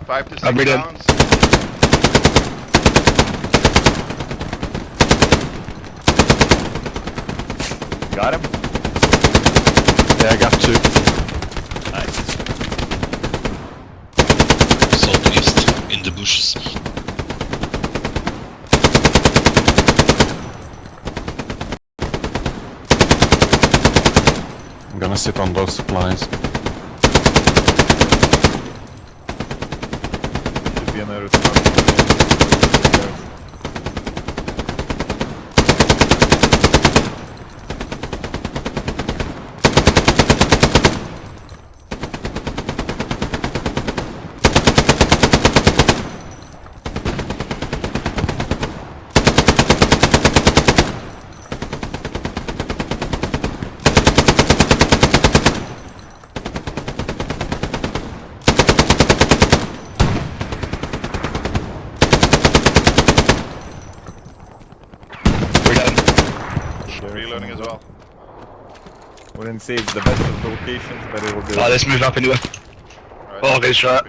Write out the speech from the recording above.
5 to 6 I'm reading. rounds. Got him? Yeah, I got 2. Nice. Southeast, in the bushes. I'm gonna sit on those supplies. Should be another spot. Reloading as well. Wouldn't say it's the best of the locations, but it will do. Oh, let's move up anyway. Right. Oh, good shot.